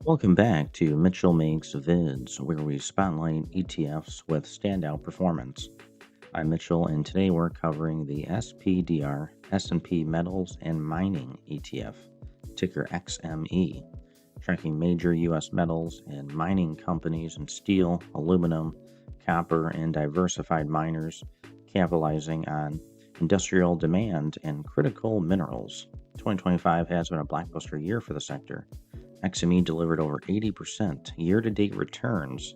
Welcome back to Mitchell Makes Vids, where we spotlight ETFs with standout performance. I'm Mitchell, and today we're covering the SPDR S&P Metals and Mining ETF, ticker XME, tracking major U.S. metals and mining companies in steel, aluminum, copper, and diversified miners, capitalizing on industrial demand and critical minerals. 2025 has been a blockbuster year for the sector. XME delivered over 80% year to date returns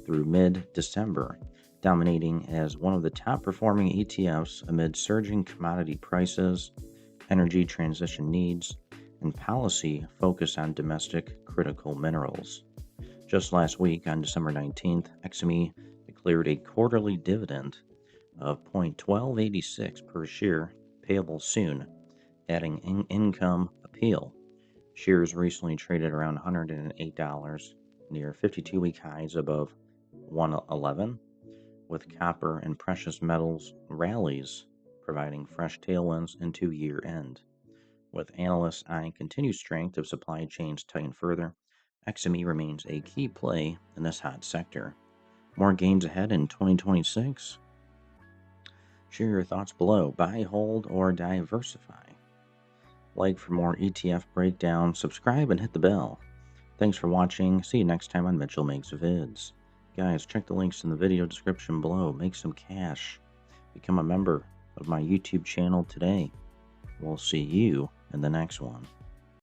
through mid December, dominating as one of the top performing ETFs amid surging commodity prices, energy transition needs, and policy focus on domestic critical minerals. Just last week, on December 19th, XME declared a quarterly dividend of 0.1286 per share, payable soon, adding income appeal. Shares recently traded around $108, near 52-week highs above 111, with copper and precious metals rallies providing fresh tailwinds into year end. With analysts eyeing continued strength if supply chains tighten further, XME remains a key play in this hot sector. More gains ahead in 2026? Share your thoughts below. Buy, hold, or diversify. Like for more ETF breakdown, subscribe and hit the bell. Thanks for watching. See you next time on Mitchell Makes Vids. Guys, check the links in the video description below. Make some cash. Become a member of my YouTube channel today. We'll see you in the next one.